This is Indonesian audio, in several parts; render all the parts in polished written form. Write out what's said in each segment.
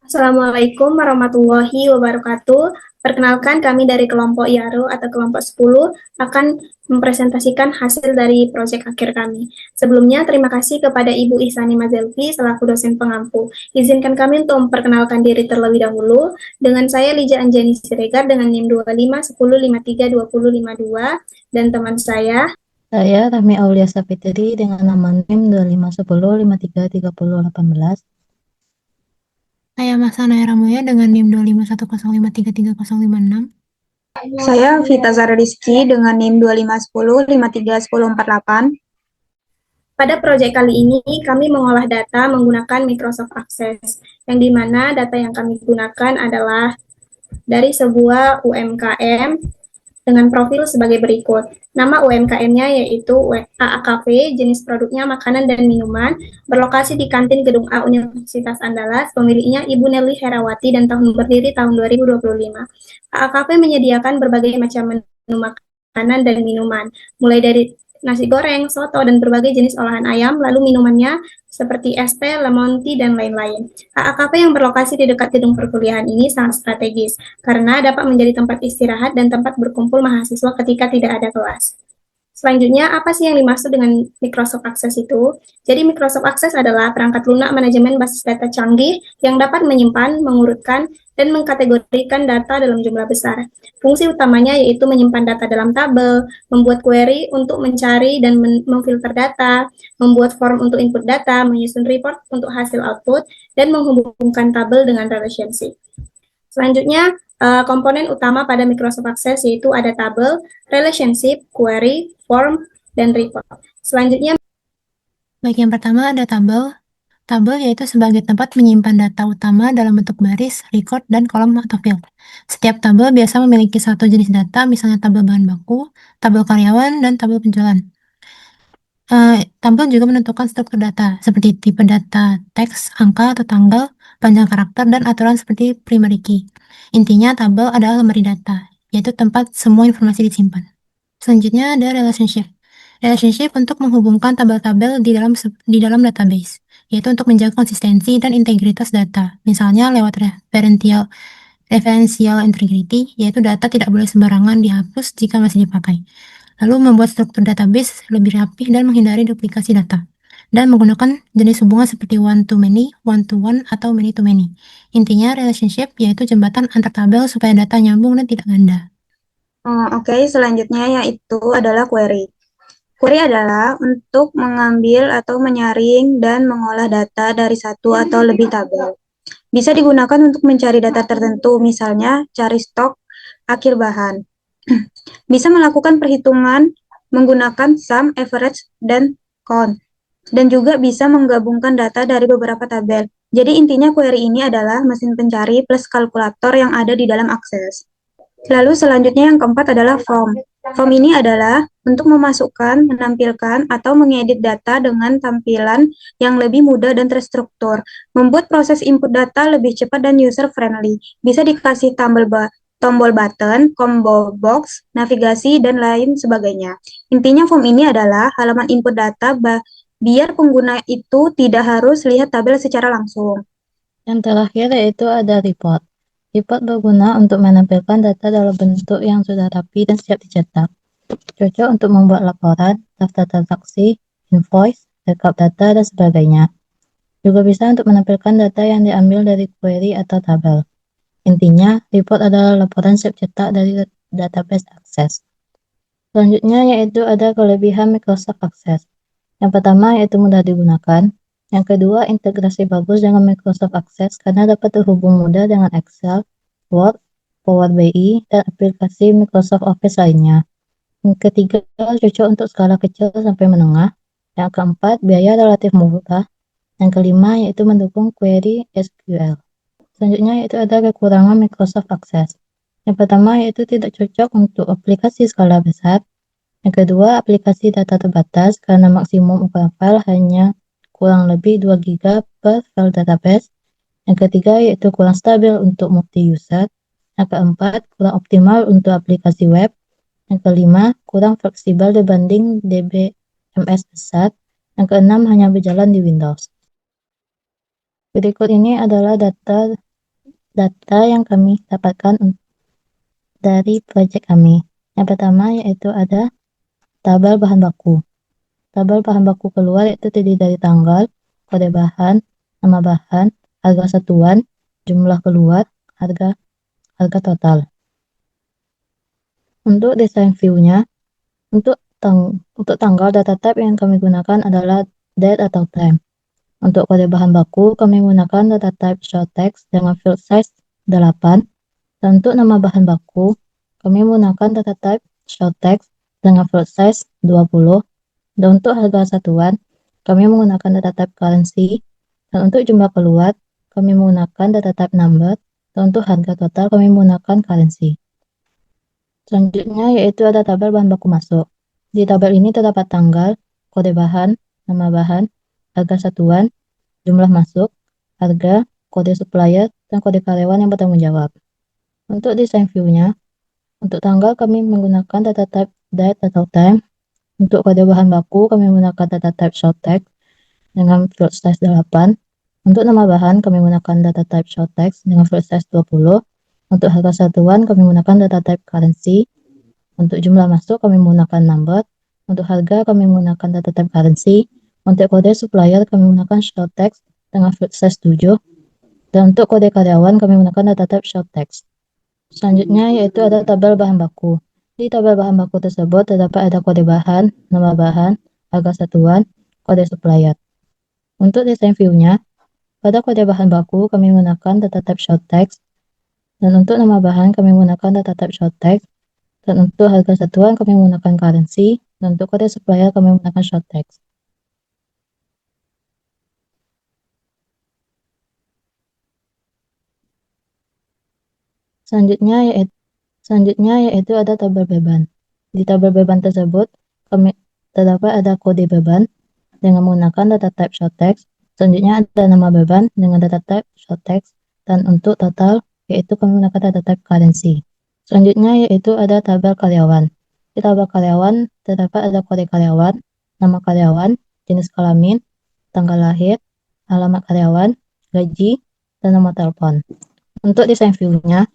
Assalamualaikum warahmatullahi wabarakatuh. Perkenalkan, kami dari kelompok IARO atau kelompok 10 akan mempresentasikan hasil dari proyek akhir kami. Sebelumnya, terima kasih kepada Ibu Ihsani Mazelvi selaku dosen pengampu. Izinkan kami untuk memperkenalkan diri terlebih dahulu. Dengan saya Lija Anjani Siregar dengan NIM 2510532052 dan teman saya Saya Rahmi Aulia Sapitri dengan nama NIM 2510533018. Saya Masana Ramoya dengan NIM 2510533056. Saya Vita Zara Rizky dengan NIM 2510531048. Pada proyek kali ini, kami mengolah data menggunakan Microsoft Access, yang dimana data yang kami gunakan adalah dari sebuah UMKM dengan profil sebagai berikut. Nama UMKM-nya yaitu AAKV, jenis produknya makanan dan minuman, berlokasi di kantin Gedung A Universitas Andalas, pemiliknya Ibu Nelly Herawati dan tahun berdiri tahun 2025. AAKV menyediakan berbagai macam menu makanan dan minuman, mulai dari nasi goreng, soto, dan berbagai jenis olahan ayam, lalu minumannya seperti es teh, lemon tea, dan lain-lain. AAKP yang berlokasi di dekat gedung perkuliahan ini sangat strategis, karena dapat menjadi tempat istirahat dan tempat berkumpul mahasiswa ketika tidak ada kelas. Selanjutnya, apa sih yang dimaksud dengan Microsoft Access itu? Jadi, Microsoft Access adalah perangkat lunak manajemen basis data canggih yang dapat menyimpan, mengurutkan, dan mengkategorikan data dalam jumlah besar. Fungsi utamanya yaitu menyimpan data dalam tabel, membuat query untuk mencari dan memfilter data, membuat form untuk input data, menyusun report untuk hasil output, dan menghubungkan tabel dengan relationship. Selanjutnya, komponen utama pada Microsoft Access yaitu ada tabel, relationship, query, form, dan report. Selanjutnya, Baik, yang pertama ada tabel. Tabel yaitu sebagai tempat menyimpan data utama dalam bentuk baris, record, dan kolom atau field. Setiap tabel biasa memiliki satu jenis data, misalnya tabel bahan baku, tabel karyawan, dan tabel penjualan. Tabel juga menentukan struktur data, seperti tipe data, teks, angka atau tanggal, panjang karakter, dan aturan seperti primary key. Intinya, tabel adalah lemari data, yaitu tempat semua informasi disimpan. Selanjutnya ada relationship. Relationship untuk menghubungkan tabel-tabel di dalam database, yaitu untuk menjaga konsistensi dan integritas data, misalnya lewat referential integrity, yaitu data tidak boleh sembarangan dihapus jika masih dipakai. Lalu membuat struktur database lebih rapih dan menghindari duplikasi data. Dan menggunakan jenis hubungan seperti one-to-many, one-to-one, atau many-to-many. Intinya relationship yaitu jembatan antar tabel supaya data nyambung dan tidak ganda. Oke, selanjutnya yaitu adalah query. Query adalah untuk mengambil atau menyaring dan mengolah data dari satu atau lebih tabel. Bisa digunakan untuk mencari data tertentu, misalnya cari stok akhir bahan. Bisa melakukan perhitungan menggunakan sum, average, dan count. Dan juga bisa menggabungkan data dari beberapa tabel. Jadi intinya query ini adalah mesin pencari plus kalkulator yang ada di dalam Access. Lalu selanjutnya yang keempat adalah form. Form ini adalah untuk memasukkan, menampilkan, atau mengedit data dengan tampilan yang lebih mudah dan terstruktur. Membuat proses input data lebih cepat dan user-friendly. Bisa dikasih tombol button, combo box, navigasi, dan lain sebagainya. Intinya form ini adalah halaman input data biar pengguna itu tidak harus lihat tabel secara langsung. Yang terakhir yaitu ada report. Report berguna untuk menampilkan data dalam bentuk yang sudah rapi dan siap dicetak. Cocok untuk membuat laporan, daftar transaksi, invoice, rekap data, dan sebagainya. Juga bisa untuk menampilkan data yang diambil dari query atau tabel. Intinya, report adalah laporan siap cetak dari database Access. Selanjutnya yaitu ada kelebihan Microsoft Access. Yang pertama yaitu mudah digunakan. Yang kedua, integrasi bagus dengan Microsoft Access karena dapat terhubung mudah dengan Excel, Word, Power BI, dan aplikasi Microsoft Office lainnya. Yang ketiga, cocok untuk skala kecil sampai menengah. Yang keempat, biaya relatif murah. Yang kelima, yaitu mendukung query SQL. Selanjutnya, yaitu ada kekurangan Microsoft Access. Yang pertama, yaitu tidak cocok untuk aplikasi skala besar. Yang kedua, aplikasi data terbatas karena maksimum ukuran file hanya kurang lebih 2 GB per file database. Yang ketiga, yaitu kurang stabil untuk multi-user. Yang keempat, kurang optimal untuk aplikasi web. Yang kelima, kurang fleksibel dibanding DBMS besar. Yang keenam hanya berjalan di Windows. Berikut ini adalah data yang kami dapatkan dari proyek kami. Yang pertama yaitu ada tabel bahan baku. Tabel bahan baku keluar yaitu terdiri dari tanggal, kode bahan, nama bahan, harga satuan, jumlah keluar, harga total. Untuk desain view-nya, untuk tanggal data type yang kami gunakan adalah date atau time. Untuk kode bahan baku, kami menggunakan data type short text dengan field size 8. Dan untuk nama bahan baku, kami menggunakan data type short text dengan field size 20. Dan untuk harga satuan, kami menggunakan data type currency. Dan untuk jumlah keluar, kami menggunakan data type number. Dan untuk harga total, kami menggunakan currency. Selanjutnya yaitu ada tabel bahan baku masuk. Di tabel ini terdapat tanggal, kode bahan, nama bahan, harga satuan, jumlah masuk, harga, kode supplier, dan kode karyawan yang bertanggung jawab. Untuk desain view-nya, untuk tanggal kami menggunakan data type date atau time. Untuk kode bahan baku kami menggunakan data type short text dengan field size 8. Untuk nama bahan kami menggunakan data type short text dengan field size 20. Untuk harga satuan kami menggunakan data type currency. Untuk jumlah masuk kami menggunakan number. Untuk harga kami menggunakan data type currency. Untuk kode supplier kami menggunakan short text dengan field size 7. Dan untuk kode karyawan kami menggunakan data type short text. Selanjutnya yaitu ada tabel bahan baku. Di tabel bahan baku tersebut terdapat ada kode bahan, nama bahan, harga satuan, kode supplier. Untuk desain view-nya, pada kode bahan baku kami menggunakan data type short text. Dan untuk nama bahan kami menggunakan data type short text. Dan untuk harga satuan kami menggunakan currency. Dan untuk kode supplier kami menggunakan short text. Selanjutnya yaitu ada tabel beban. Di tabel beban tersebut terdapat ada kode beban dengan menggunakan data type short text. Selanjutnya ada nama beban dengan data type short text. Dan untuk total yaitu kami menggunakan data type currency. Selanjutnya yaitu ada tabel karyawan. Di tabel karyawan terdapat ada kode karyawan, nama karyawan, jenis kelamin, tanggal lahir, alamat karyawan, gaji, dan nomor telepon. Untuk desain view-nya,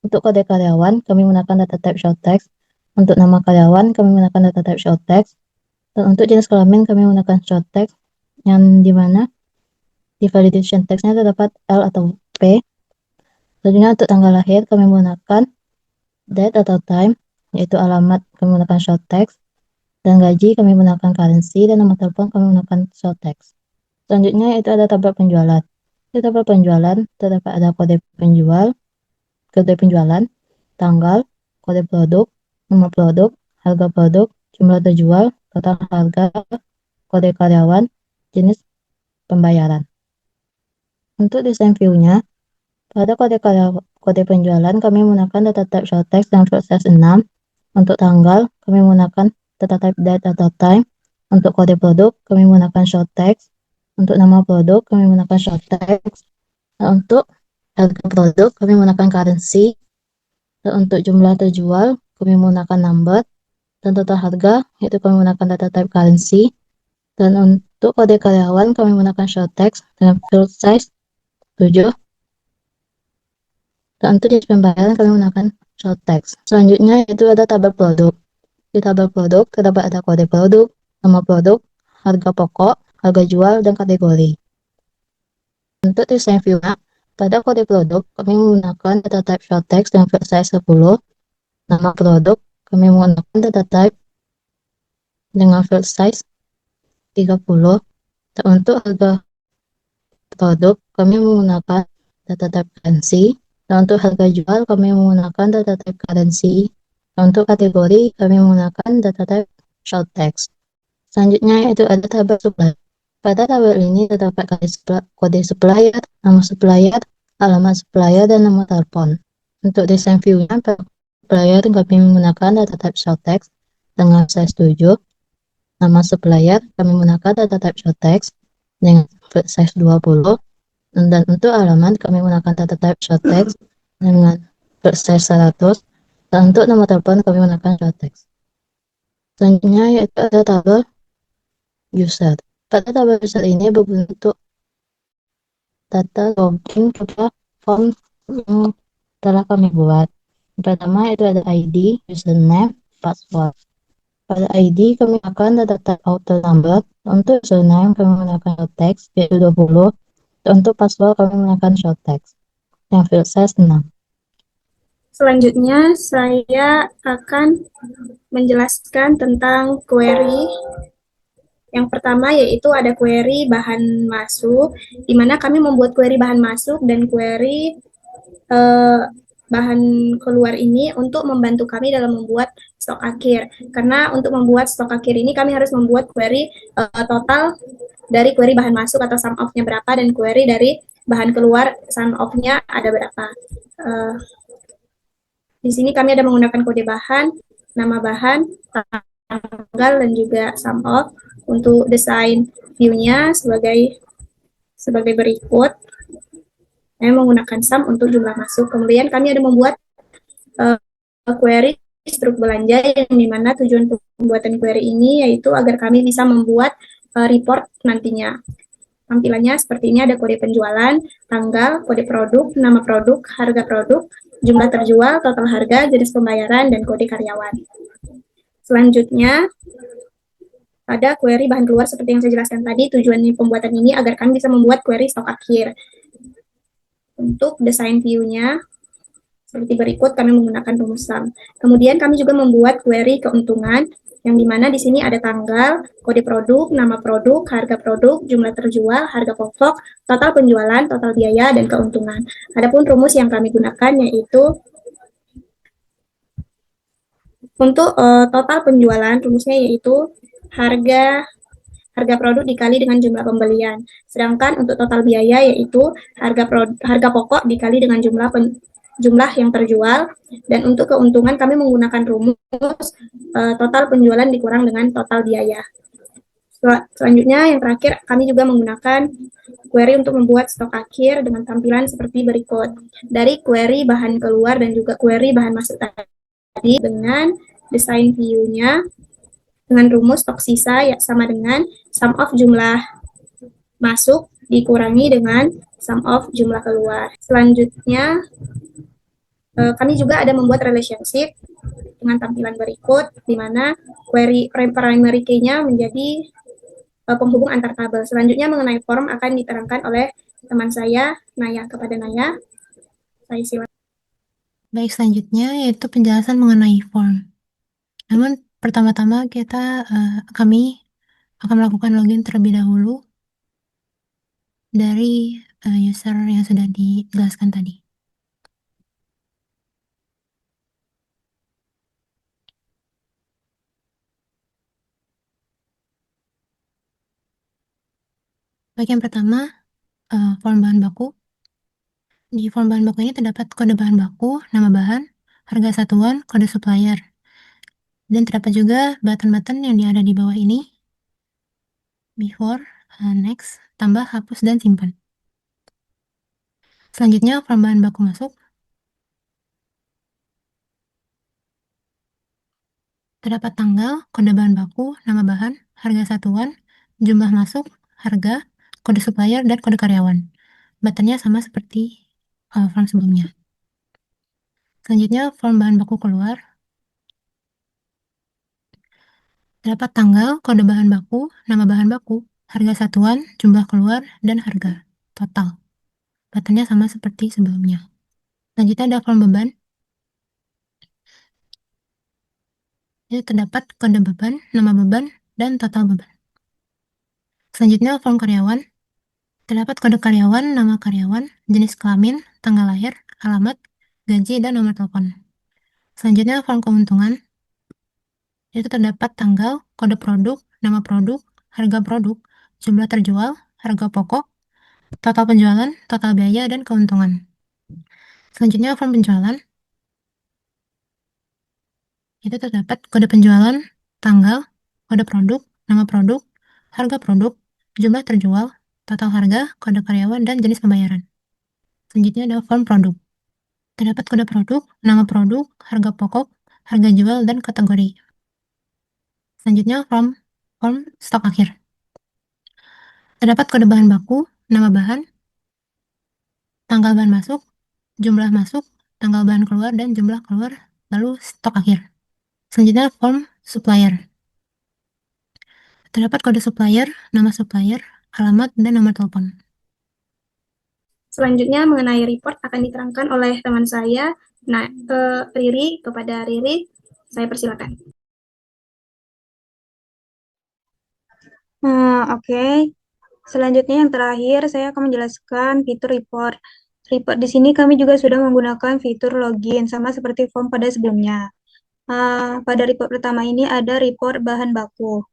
untuk kode karyawan, kami menggunakan data type short text. Untuk nama karyawan, kami menggunakan data type short text. Dan untuk jenis kelamin, kami menggunakan short text, yang dimana di validation text-nya terdapat L atau P. Selanjutnya untuk tanggal lahir, kami menggunakan date atau time, yaitu alamat, kami menggunakan short text. Dan gaji, kami menggunakan currency. Dan nomor telepon, kami menggunakan short text. Selanjutnya yaitu ada tabel penjualan. Di tabel penjualan, terdapat ada kode penjualan, tanggal, kode produk, nomor produk, harga produk, jumlah terjual, total harga, kode karyawan, jenis pembayaran. Untuk desain view-nya, pada kode penjualan kami menggunakan data type short text dan field size 6. Untuk tanggal, kami menggunakan data type date atau time. Untuk kode produk, kami menggunakan short text. Untuk nama produk, kami menggunakan short text. Dan untuk harga produk, kami menggunakan currency. Dan untuk jumlah terjual, kami menggunakan number. Dan total harga, yaitu kami menggunakan data type currency. Dan untuk kode karyawan, kami menggunakan short text dengan field size 7. Dan untuk jenis pembayaran, kami menggunakan short text. Selanjutnya, yaitu ada tabel produk. Di tabel produk, terdapat ada kode produk, nama produk, harga pokok, harga jual, dan kategori. Untuk desain view, pada kode produk, kami menggunakan data type short text dengan field size 10. Nama produk, kami menggunakan data type dengan field size 30. Dan untuk harga produk, kami menggunakan data type currency. Dan untuk harga jual, kami menggunakan data type currency. Dan untuk kategori, kami menggunakan data type short text. Selanjutnya yaitu ada tabel supplier. Pada tabel ini terdapat kode supplier, nama supplier, alamat supplier, dan nomor telepon. Untuk desain view-nya, pada supplier kami menggunakan data type short text dengan size 7. Nama supplier kami menggunakan data type short text dengan size 20. Dan untuk alamat kami menggunakan data type short text dengan size 100. Dan untuk nomor telepon kami menggunakan short text. Selanjutnya yaitu ada tabel user. Pada tabel user ini berbentuk data login ke form yang telah kami buat. Yang pertama itu ada ID, username, password. Pada ID kami akan data type auto number. Untuk username kami menggunakan short text yaitu 20. Untuk password kami menggunakan short text yang field size 6. Selanjutnya, saya akan menjelaskan tentang query. Yang pertama yaitu ada query bahan masuk, di mana kami membuat query bahan masuk dan query bahan keluar ini untuk membantu kami dalam membuat stok akhir. Karena untuk membuat stok akhir ini kami harus membuat query total dari query bahan masuk atau sum of-nya berapa dan query dari bahan keluar sum of-nya ada berapa. Di sini kami ada menggunakan kode bahan, nama bahan, tanggal, dan juga sum of. Untuk desain view-nya sebagai berikut. Saya menggunakan sum untuk jumlah masuk. Kemudian kami ada membuat query struk belanja yang dimana tujuan pembuatan query ini yaitu agar kami bisa membuat report nantinya. Tampilannya seperti ini, ada kode penjualan, tanggal, kode produk, nama produk, harga produk, jumlah terjual, total harga, jenis pembayaran, dan kode karyawan. Selanjutnya, ada query bahan keluar seperti yang saya jelaskan tadi. Tujuan pembuatan ini agar kami bisa membuat query stok akhir. Untuk desain view-nya, seperti berikut, kami menggunakan rumus sum. Kemudian kami juga membuat query keuntungan, yang dimana di sini ada tanggal, kode produk, nama produk, harga produk, jumlah terjual, harga pokok, total penjualan, total biaya, dan keuntungan. Adapun rumus yang kami gunakan yaitu untuk total penjualan, rumusnya yaitu harga produk dikali dengan jumlah pembelian. Sedangkan untuk total biaya yaitu harga pokok dikali dengan jumlah yang terjual, dan untuk keuntungan kami menggunakan rumus total penjualan dikurang dengan total biaya. Selanjutnya yang terakhir kami juga menggunakan query untuk membuat stok akhir dengan tampilan seperti berikut. Dari query bahan keluar dan juga query bahan masuk tadi dengan desain view-nya dengan rumus stok sisa ya sama dengan sum of jumlah masuk dikurangi dengan sum of jumlah keluar. Selanjutnya kami juga ada membuat relationship dengan tampilan berikut, di mana query primary key-nya menjadi penghubung antar tabel. Selanjutnya mengenai form akan diterangkan oleh teman saya, Naya. Kepada Naya, saya silakan. Baik, selanjutnya yaitu penjelasan mengenai form. Namun pertama-tama kami akan melakukan login terlebih dahulu dari user yang sudah dijelaskan tadi. Bagian pertama, form bahan baku. Di form bahan baku ini terdapat kode bahan baku, nama bahan, harga satuan, kode supplier. Dan terdapat juga button-button yang ada di bawah ini. Before, next, tambah, hapus, dan simpan. Selanjutnya, form bahan baku masuk. Terdapat tanggal, kode bahan baku, nama bahan, harga satuan, jumlah masuk, harga, kode supplier, dan kode karyawan. Buttonnya sama seperti form sebelumnya. Selanjutnya, form bahan baku keluar. Terdapat tanggal, kode bahan baku, nama bahan baku, harga satuan, jumlah keluar, dan harga total. Buttonnya sama seperti sebelumnya. Selanjutnya ada form beban. Ini terdapat kode beban, nama beban, dan total beban. Selanjutnya form karyawan. Terdapat kode karyawan, nama karyawan, jenis kelamin, tanggal lahir, alamat, gaji, dan nomor telepon. Selanjutnya form keuntungan. Itu terdapat tanggal, kode produk, nama produk, harga produk, jumlah terjual, harga pokok, total penjualan, total biaya, dan keuntungan. Selanjutnya form penjualan. Itu terdapat kode penjualan, tanggal, kode produk, nama produk, harga produk, jumlah terjual, total harga, kode karyawan, dan jenis pembayaran. Selanjutnya ada form produk. Terdapat kode produk, nama produk, harga pokok, harga jual, dan kategori. Selanjutnya form stok akhir. Terdapat kode bahan baku, nama bahan, tanggal bahan masuk, jumlah masuk, tanggal bahan keluar, dan jumlah keluar, lalu stok akhir. Selanjutnya form supplier. Terdapat kode supplier, nama supplier, alamat, dan nomor telepon. Selanjutnya mengenai report akan diterangkan oleh teman saya, Riri. Kepada Riri, saya persilakan. Oke. Selanjutnya yang terakhir, saya akan menjelaskan fitur report. Report di sini kami juga sudah menggunakan fitur login, sama seperti form pada sebelumnya. Pada report pertama ini ada report bahan baku.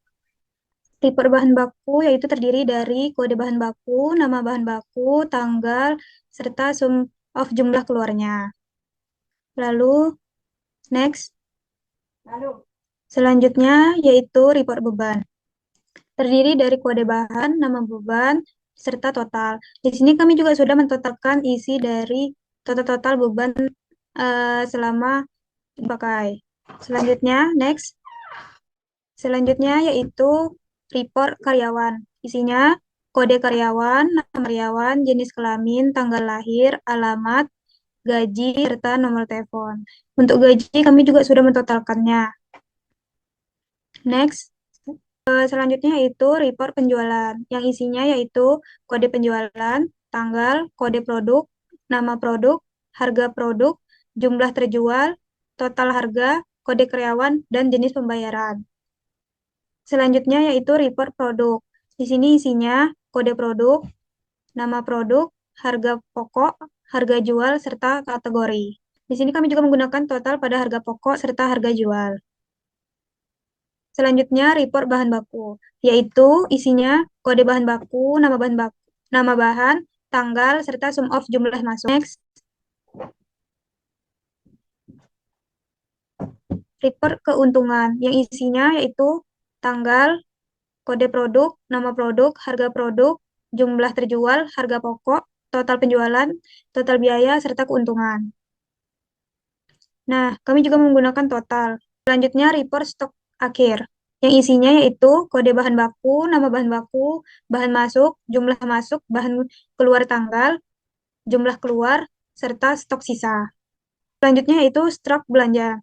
Report bahan baku yaitu terdiri dari kode bahan baku, nama bahan baku, tanggal, serta sum of jumlah keluarnya. Lalu, next. Selanjutnya yaitu report beban. Terdiri dari kode bahan, nama beban, serta total. Di sini kami juga sudah mentotalkan isi dari total beban selama dipakai. Selanjutnya, next. Selanjutnya yaitu report karyawan. Isinya kode karyawan, nama karyawan, jenis kelamin, tanggal lahir, alamat, gaji, serta nomor telepon. Untuk gaji kami juga sudah mentotalkannya. Next. Selanjutnya yaitu report penjualan, yang isinya yaitu kode penjualan, tanggal, kode produk, nama produk, harga produk, jumlah terjual, total harga, kode karyawan, dan jenis pembayaran. Selanjutnya yaitu report produk. Di sini isinya kode produk, nama produk, harga pokok, harga jual, serta kategori. Di sini kami juga menggunakan total pada harga pokok serta harga jual. Selanjutnya report bahan baku, yaitu isinya kode bahan baku, nama bahan, tanggal, serta sum of jumlah masuk. Next. Report keuntungan, yang isinya yaitu tanggal, kode produk, nama produk, harga produk, jumlah terjual, harga pokok, total penjualan, total biaya, serta keuntungan. Nah, kami juga menggunakan total. Selanjutnya report stok akhir, yang isinya yaitu kode bahan baku, nama bahan baku, bahan masuk, bahan keluar tanggal, jumlah keluar, serta stok sisa. Selanjutnya yaitu stok belanja,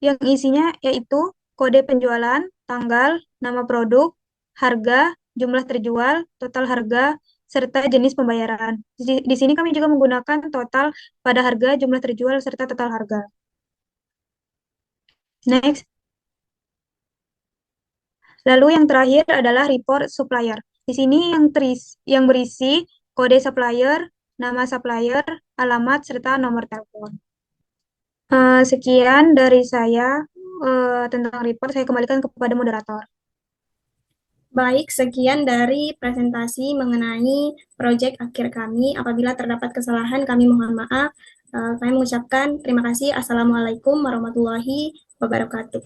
yang isinya yaitu kode penjualan, tanggal, nama produk, harga, jumlah terjual, total harga, serta jenis pembayaran. Di sini kami juga menggunakan total pada harga, jumlah terjual, serta total harga. Next. Lalu yang terakhir adalah report supplier. Di sini yang berisi kode supplier, nama supplier, alamat, serta nomor telepon. Sekian dari saya tentang report. Saya kembalikan kepada moderator. Baik, sekian dari presentasi mengenai proyek akhir kami. Apabila terdapat kesalahan, kami mohon maaf. Kami mengucapkan terima kasih. Assalamualaikum warahmatullahi wabarakatuh.